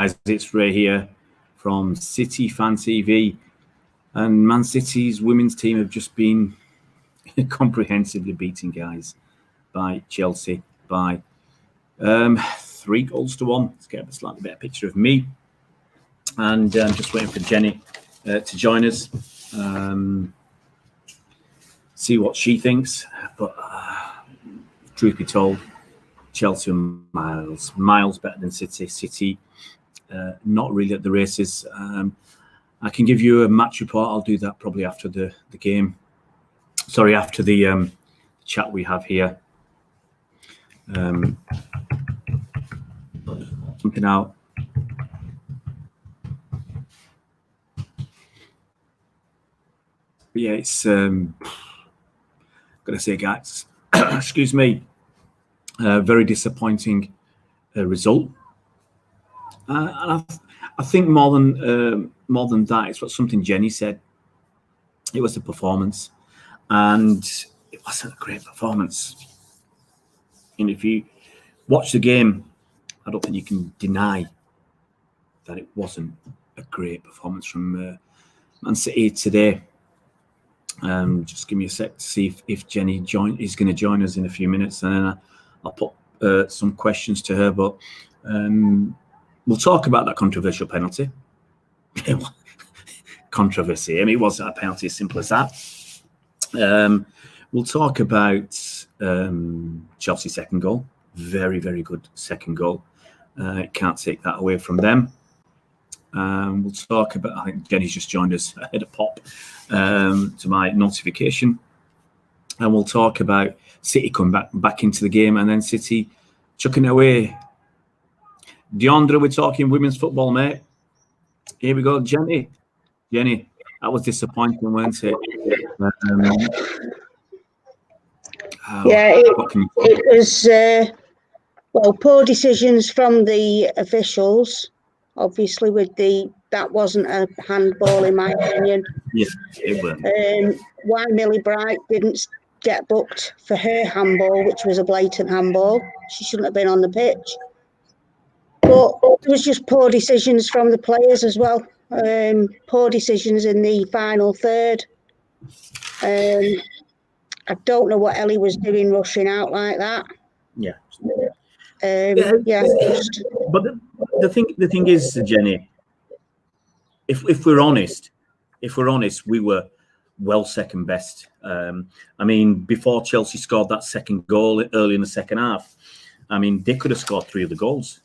guys, it's Ray here from City Fan TV, and Man City's women's team have just been comprehensively beaten, guys, by Chelsea by 3-1. Let's get a slightly better picture of me, and I'm just waiting for Jenny to join us, see what she thinks. But truth be told, Chelsea are miles better than City. City not really at the races. I can give you a match report. I'll do that probably after the game. Sorry, after the chat we have here. Something out. But yeah, it's gotta say, guys, excuse me, very disappointing result. And I think more than that, it's what something Jenny said. It was the performance, and it wasn't a great performance. And if you watch the game, I don't think you can deny that it wasn't a great performance from Man City today. Just give me a sec to see if Jenny is going to join us in a few minutes, and then I'll put some questions to her. But we'll talk about that controversial penalty. Controversy. I mean, it wasn't a penalty, as simple as that. We'll talk about Chelsea's second goal. Very, very good second goal. Can't take that away from them. We'll talk about, I think Jenny's just joined us. I had a pop to my notification. And we'll talk about City coming back into the game, and then City chucking away. Deandra, we're talking women's football, mate. Here we go, Jenny. Jenny, that was disappointing, wasn't it? It was poor decisions from the officials. Obviously, that wasn't a handball, in my opinion. Yeah, it was. Why Millie Bright didn't get booked for her handball, which was a blatant handball? She shouldn't have been on the pitch. But it was just poor decisions from the players as well. Poor decisions in the final third. I don't know what Ellie was doing, rushing out like that. Yeah. But the thing is, Jenny, if we're honest, we were well second best. I mean, before Chelsea scored that second goal early in the second half, I mean, they could have scored 3 of the goals.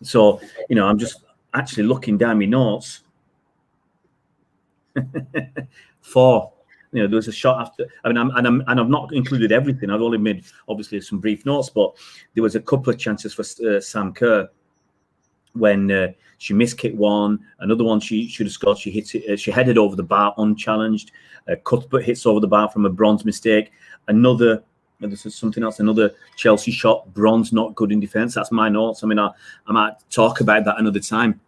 So, I'm just actually looking down my notes. 4. There was a shot after. I mean, I've not included everything. I've only made obviously some brief notes, but there was a couple of chances for Sam Kerr when she miskicked one. Another one she should have scored. She hit it. She headed over the bar unchallenged. Cuthbert hits over the bar from a Bronze mistake. This is something else. Another Chelsea shot. Bronze not good in defence. That's my notes. I mean, I might talk about that another time.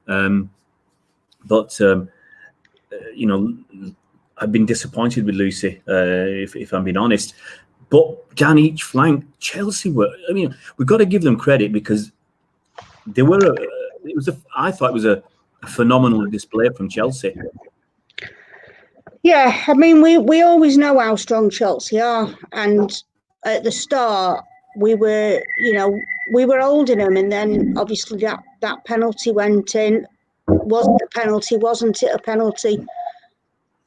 I've been disappointed with Lucy, if I'm being honest. But down each flank, Chelsea were. I mean, we've got to give them credit because they were. I thought it was a phenomenal display from Chelsea. Yeah, I mean, we always know how strong Chelsea are, and at the start we were holding them, and then obviously that penalty went in. Wasn't a penalty? Wasn't it a penalty?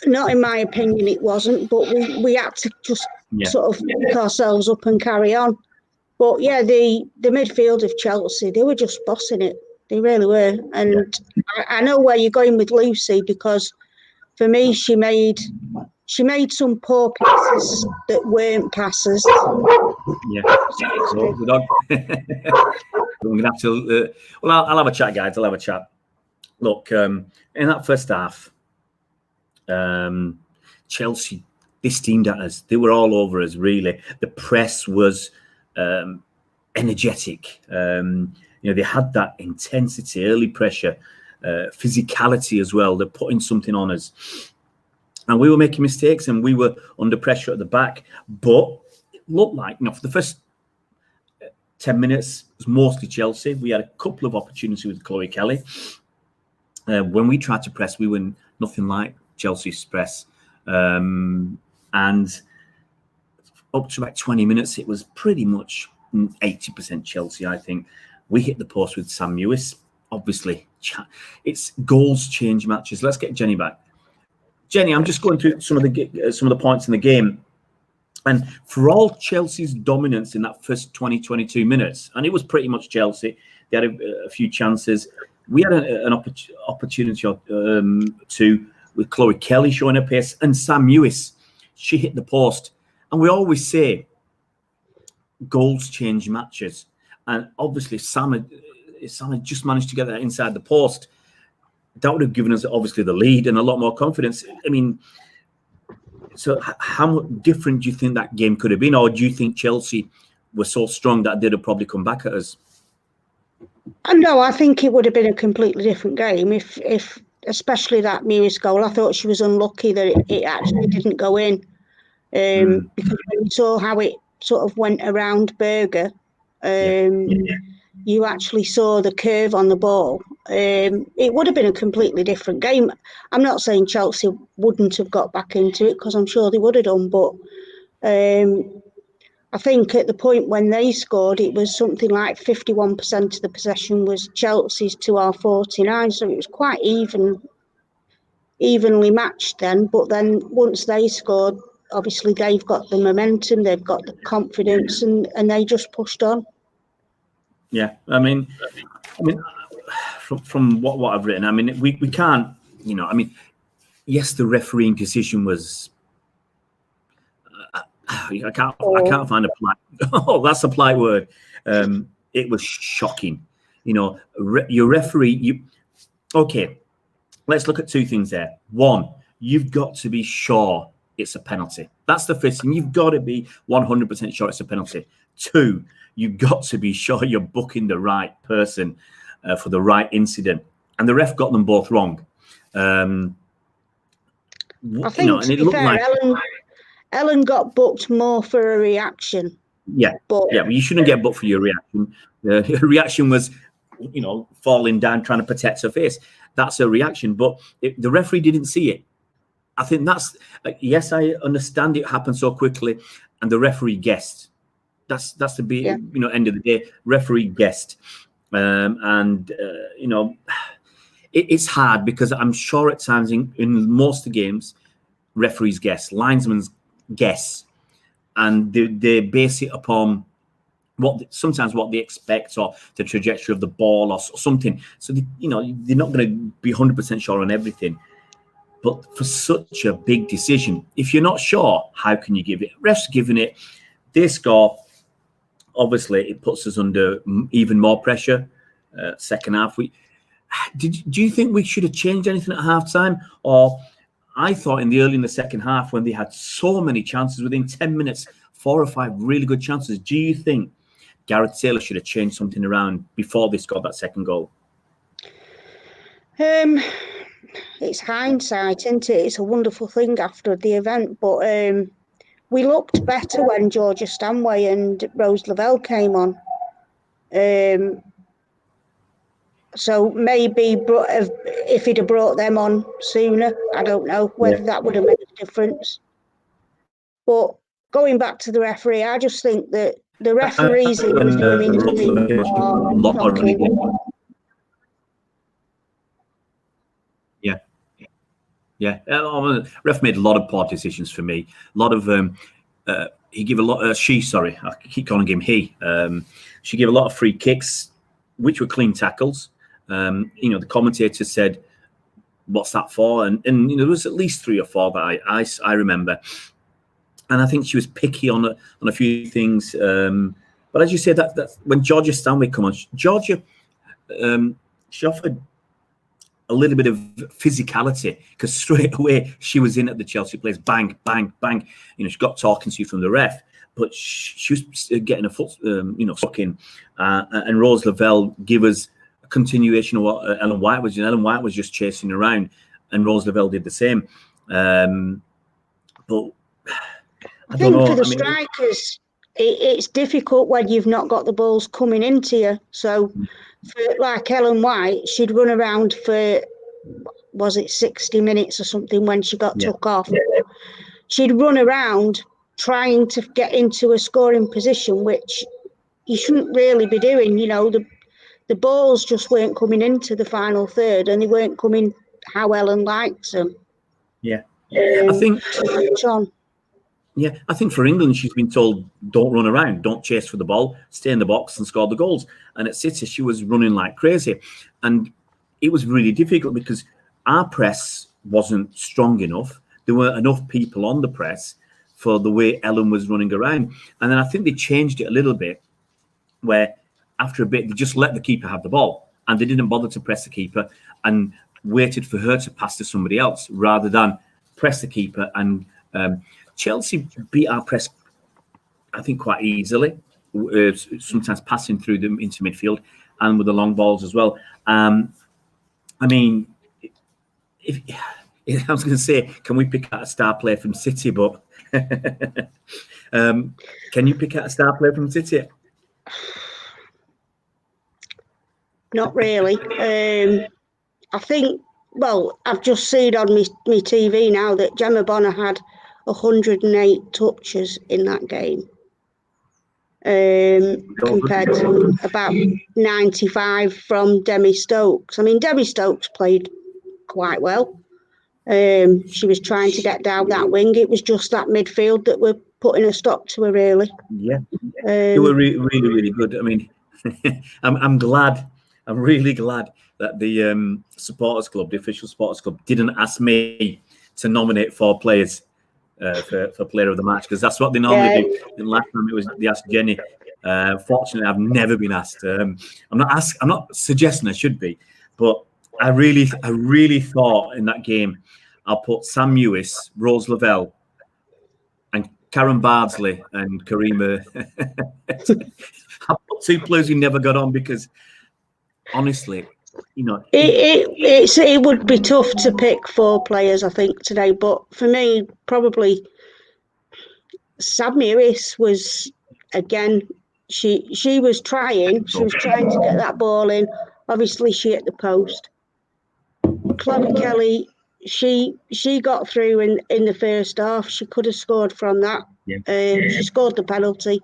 Not in my opinion, it wasn't, but we had to just sort of pick ourselves up and carry on. But yeah, the midfield of Chelsea, they were just bossing it. They really were. And I know where you're going with Lucy, because for me, she made some poor passes that weren't passes. Yeah. We're gonna have to. I'll have a chat, guys. I'll have a chat. Look, in that first half, Chelsea, they steamed at us. They were all over us, really. The press was energetic. They had that intensity, early pressure, physicality as well. They're putting something on us. And we were making mistakes and we were under pressure at the back. But it looked like, for the first 10 minutes was mostly Chelsea. We had a couple of opportunities with Chloe Kelly. When we tried to press, we were nothing like Chelsea's press. And up to about 20 minutes, it was pretty much 80% Chelsea, I think. We hit the post with Sam Mewis. Obviously, it's goals change matches. Let's get Jenny back. Jenny, I'm just going through some of the points in the game. And for all Chelsea's dominance in that first 22 minutes, and it was pretty much Chelsea, they had a few chances. We had an opportunity to, with Chloe Kelly showing her pace, and Sam Mewis, she hit the post. And we always say goals change matches. And obviously, Sam had just managed to get that inside the post. That would have given us, obviously, the lead and a lot more confidence. I mean, so how different do you think that game could have been? Or do you think Chelsea were so strong that they'd have probably come back at us? No, I think it would have been a completely different game if especially that Mewis goal. I thought she was unlucky that it actually didn't go in. Because when you saw how it sort of went around Berger, you actually saw the curve on the ball. It would have been a completely different game. I'm not saying Chelsea wouldn't have got back into it, because I'm sure they would have done, but I think at the point when they scored, it was something like 51% of the possession was Chelsea's to our 49, so it was quite evenly matched then. But then once they scored, obviously they've got the momentum, they've got the confidence, and they just pushed on. Yeah, I mean, from what I've written, I mean, we can't, I mean, yes, the refereeing decision was. I can't find a polite. Oh, that's a polite word. It was shocking. Your referee. Okay, let's look at two things there. One, you've got to be sure it's a penalty. That's the first thing. You've got to be 100% sure it's a penalty. Two, you've got to be sure you're booking the right person for the right incident. And the ref got them both wrong. I think, to be fair, Ellen got booked more for a reaction. Yeah, but you shouldn't get booked for your reaction. Her reaction was, falling down, trying to protect her face. That's a reaction. But the referee didn't see it. I think that's, yes, I understand it happened so quickly, and the referee guessed. That's the big, end of the day. Referee guessed, it's hard because I'm sure at times in most of the games, referees guess, linesmen guess, and they base it upon sometimes what they expect or the trajectory of the ball or something. So they're not going to be 100% sure on everything. But for such a big decision, if you're not sure, how can you give it? Refs giving it, they score. Obviously, it puts us under even more pressure. Second half, do you think we should have changed anything at halftime? Or I thought in the second half, when they had so many chances within 10 minutes, 4 or 5 really good chances, do you think Gareth Taylor should have changed something around before they scored that second goal? It's hindsight, isn't it? It's a wonderful thing after the event, but we looked better when Georgia Stanway and Rose Lavelle came on. So maybe if he'd have brought them on sooner, I don't know whether that would have made a difference. But going back to the referee, I just think that the referees in the ref made a lot of poor decisions for me. A lot of he gave a lot. I keep calling him he. She gave a lot of free kicks, which were clean tackles. The commentator said, "What's that for?" And there was at least 3 or 4 that I remember. And I think she was picky on a few things. But as you said, that when Georgia Stanway come on, Georgia, she offered a little bit of physicality, because straight away she was in at the Chelsea place, bang, bang, bang. She got talking to you from the ref, but she was getting a foot, stuck in. And Rose Lavelle gave us a continuation of what Ellen White was doing. Ellen White was just chasing around, and Rose Lavelle did the same. But I think for the strikers, it's difficult when you've not got the balls coming into you. So, like Ellen White, she'd run around for, was it 60 minutes or something when she got took off? She'd run around trying to get into a scoring position, which you shouldn't really be doing. You know, the balls just weren't coming into the final third, and they weren't coming how Ellen likes them. Yeah. I think John. Yeah, I think for England, she's been told, don't run around, don't chase for the ball, stay in the box and score the goals. And at City, she was running like crazy. And it was really difficult because our press wasn't strong enough. There weren't enough people on the press for the way Ellen was running around. And then I think they changed it a little bit, where after a bit, they just let the keeper have the ball. And they didn't bother to press the keeper and waited for her to pass to somebody else rather than press the keeper. And Chelsea beat our press, I think, quite easily, sometimes passing through them into midfield and with the long balls as well. I mean, if I was going to say, can we pick out a star player from City? But can you pick out a star player from City? Not really. I think, well, I've just seen on my TV now that Gemma Bonner had 108 touches in that game, compared to about 95 from Demi Stokes. I mean, Demi Stokes played quite well. She was trying to get down that wing. It was just that midfield that were putting a stop to her, really. Yeah, they were really, really good. I mean, I'm really glad that the supporters club, the official supporters club, didn't ask me to nominate 4 players for player of the match, because that's what they normally do. And last time they asked Jenny. Fortunately, I've never been asked. I'm not suggesting I should be, but I really thought in that game I'll put Sam Mewis, Rose Lavelle, and Karen Bardsley and Karima. I put 2 players who never got on because, honestly, you know, it would be tough to pick 4 players, I think, today. But for me, probably Sam Mewis was, again, she was trying. She was trying to get that ball in. Obviously, she hit the post. Chloe Kelly, she got through in the first half. She could have scored from that. She scored the penalty,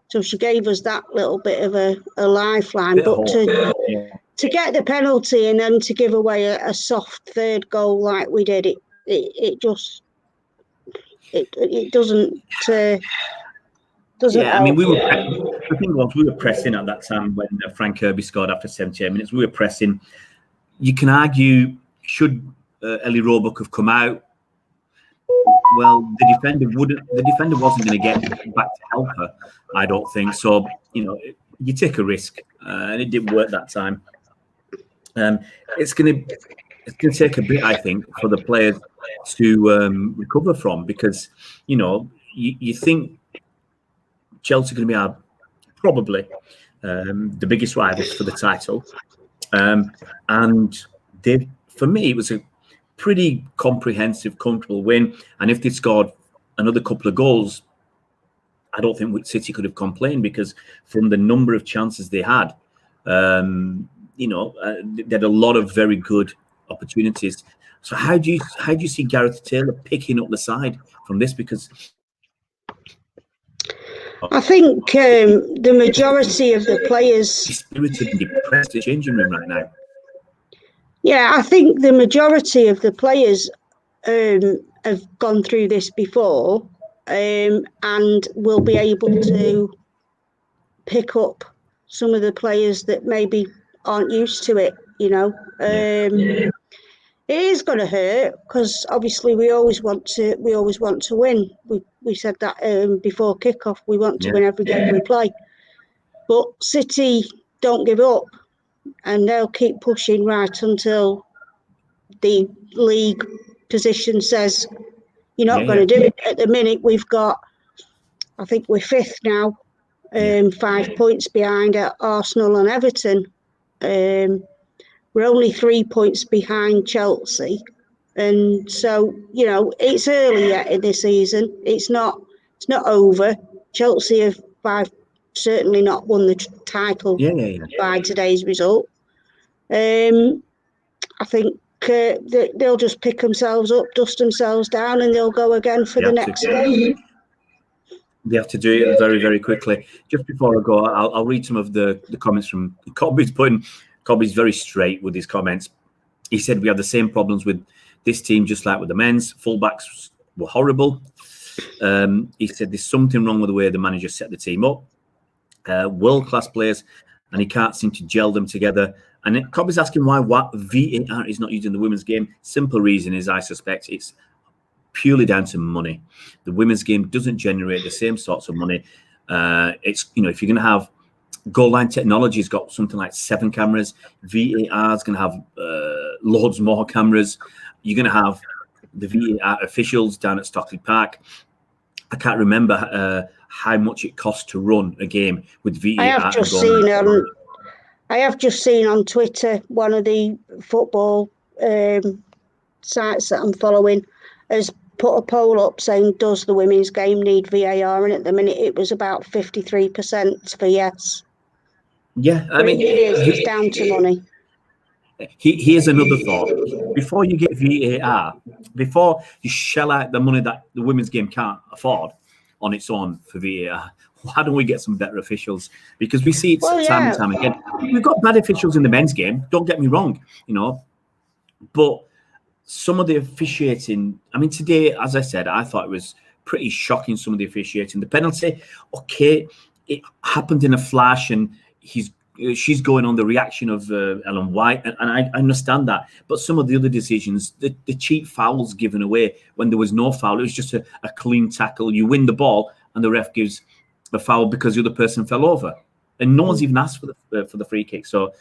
so she gave us that little bit of a lifeline. But to get the penalty and then to give away a soft third goal like we did, it just doesn't. Yeah, I mean, the thing was, we were pressing at that time when Frank Kirby scored after 78 minutes. We were pressing. You can argue, should Ellie Roebuck have come out? Well, the defender wasn't going to get back to help her, I don't think. So, you know, you take a risk, and it didn't work that time. It's going to take a bit, I think, for the players to recover from, because, you know, you think Chelsea are going to be probably the biggest rivals for the title, and for me, it was a pretty comprehensive, comfortable win. And if they scored another couple of goals, I don't think City could have complained, because from the number of chances they had, you know, they had a lot of very good opportunities. So how do you see Gareth Taylor picking up the side from this? Because I think the majority of the players spirited and depressed in the changing room right now. Yeah, I think the majority of the players have gone through this before, and will be able to pick up some of the players that maybe aren't used to it. You know, it is going to hurt, because obviously we always want to win. We said that before kickoff. We want to win every game we play, but City don't give up, and they'll keep pushing right until the league position says you're not going to do it. At the minute, we've got, I think we're 5th now, 5 points behind Arsenal and Everton. We're only 3 points behind Chelsea, and so, you know, it's early yet in this season. It's not over. Chelsea have certainly not won the title by today's result. I think they'll just pick themselves up, dust themselves down, and they'll go again for the next game. They have to do it very, very quickly. Just before I go, I'll read some of the comments from Cobby's point. Cobby's very straight with his comments. He said, we have the same problems with this team, just like with the men's. Fullbacks were horrible. He said there's something wrong with the way the manager set the team up. World-class players, and he can't seem to gel them together. And Cobby's asking why VAR is not used in the women's game. Simple reason is, I suspect, it's purely down to money. The women's game doesn't generate the same sorts of money. It's, if you're going to have goal line technology, has got something like 7 cameras. VAR is going to have loads more cameras. You're going to have the VAR officials down at Stockley Park. I can't remember how much it costs to run a game with VAR. I have just seen on Twitter, one of the football sites that I'm following has put a poll up saying, does the women's game need VAR? And at the minute, it was about 53% for yes. Yeah, I mean, it's down to money. Here's another thought. Before you get VAR, before you shell out the money that the women's game can't afford on its own for VAR, why don't we get some better officials? Because we see it time and time again. We've got bad officials in the men's game, don't get me wrong, but some of the officiating, I mean, today, as I said, I thought it was pretty shocking, some of the officiating. The penalty, okay, it happened in a flash, and she's going on the reaction of Ellen White, and I understand that. But some of the other decisions, the cheap fouls given away when there was no foul, it was just a clean tackle. You win the ball, and the ref gives a foul because the other person fell over, and no one's even asked for the free kick. So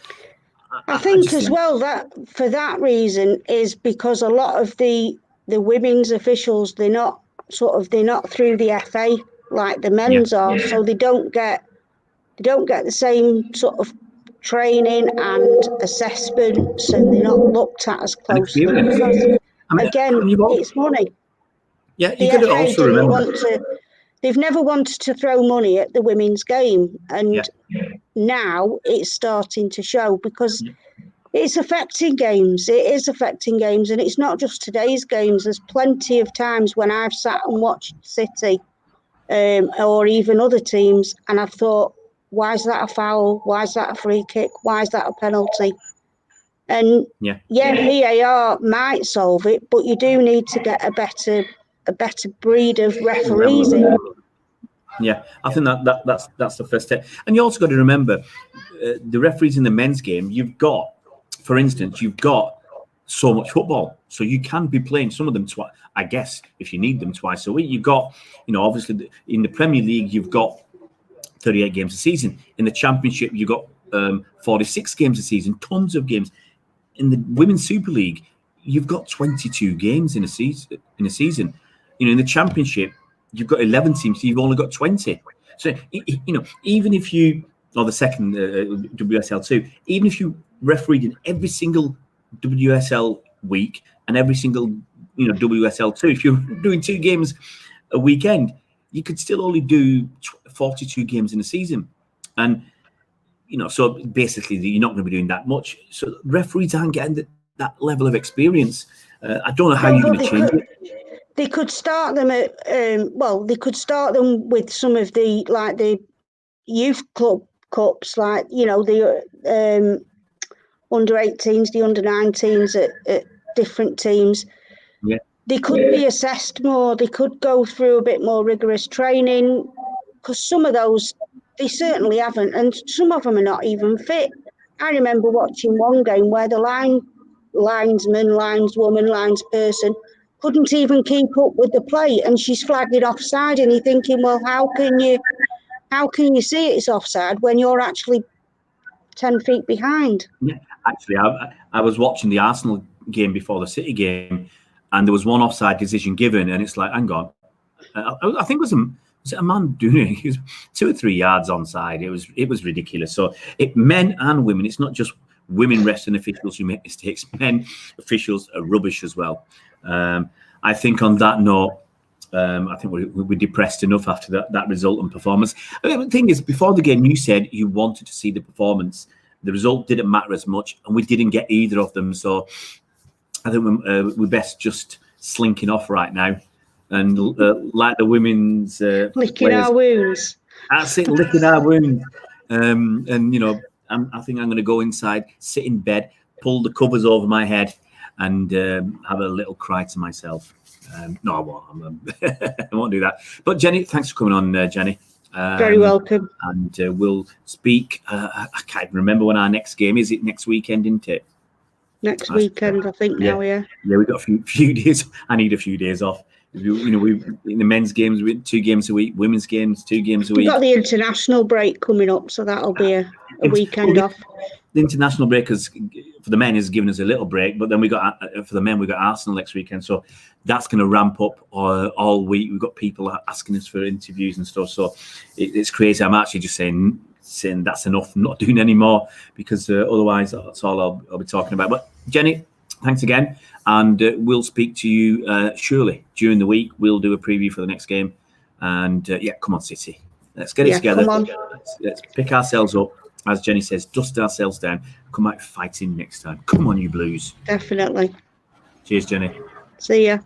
I think as well that for that reason is because a lot of the women's officials, they're not through the FA like the men's are, so they don't get the same sort of training and assessments, and they're not looked at as closely. Because, it's money. Yeah, you got to also remember. They've never wanted to throw money at the women's game, and now it's starting to show because it's affecting games. It is affecting games, and it's not just today's games. There's plenty of times when I've sat and watched City or even other teams, and I've thought, why is that a foul? Why is that a free kick? Why is that a penalty? And VAR might solve it, but you do need to get a better breed of referees in. Yeah, I think that's the first step. And you also got to remember the referees in the men's game. You've got, for instance, so much football, so you can be playing some of them twice. I guess if you need them twice a week, you've got, obviously in the Premier League, you've got 38 games a season. In the Championship, you've got 46 games a season, tons of games. In the Women's Super League, you've got 22 games in a season. In the Championship, you've got 11 teams, so you've only got 20. So, even if you, or the second WSL2, even if you refereed in every single WSL week and every single, WSL2, if you're doing 2 games a weekend, you could still only do 42 games in a season. And, so basically you're not going to be doing that much. So referees aren't getting that level of experience. I don't know how you're going to change it. They could start them at, they could start them with some of the youth club cups, the under 18s, the under 19s at different teams. Yeah. They could be assessed more. They could go through a bit more rigorous training, because some of those, they certainly haven't, and some of them are not even fit. I remember watching one game where the linesman, lineswoman, linesperson couldn't even keep up with the play, and she's flagged it offside, and you're thinking, well, how can you see it's offside when you're actually 10 feet behind? Yeah, actually, I was watching the Arsenal game before the City game, and there was one offside decision given, and it's like, hang on, I think it was a man doing it. He was 2 or 3 yards onside. It was ridiculous. So men and women, it's not just women wrestling officials who make mistakes. Men officials are rubbish as well. I think on that note, I think we're depressed enough after that result and performance. The thing is, before the game, you said you wanted to see the performance. The result didn't matter as much, and we didn't get either of them. So I think we're best just slinking off right now, and like the women's licking our wounds. That's it, licking our wounds. And you know, I think I'm going to go inside, sit in bed, pull the covers over my head, and have a little cry to myself. No, I won't. I won't do that. But Jenny, thanks for coming on, Jenny. Very welcome. And we'll speak. I can't remember when our next game is. It next weekend, isn't it? Next weekend, I think. Yeah. Now, yeah. Yeah, we've got a few days. I need a few days off. You know, we in the men's games, 2 games a week. Women's games, 2 games a week. We've got the international break coming up, so that'll be a weekend off. The international break for the men has given us a little break, but then for the men we got Arsenal next weekend, so that's going to ramp up all week. We've got people asking us for interviews and stuff, so it's crazy. I'm actually just saying that's enough. I'm not doing any more because otherwise that's all I'll be talking about. But Jenny, thanks again, and we'll speak to you surely during the week. We'll do a preview for the next game, and come on, City, let's get it together. Come on. Let's pick ourselves up. As Jenny says, dust ourselves down, come out fighting next time. Come on, you Blues. Definitely. Cheers, Jenny. See ya.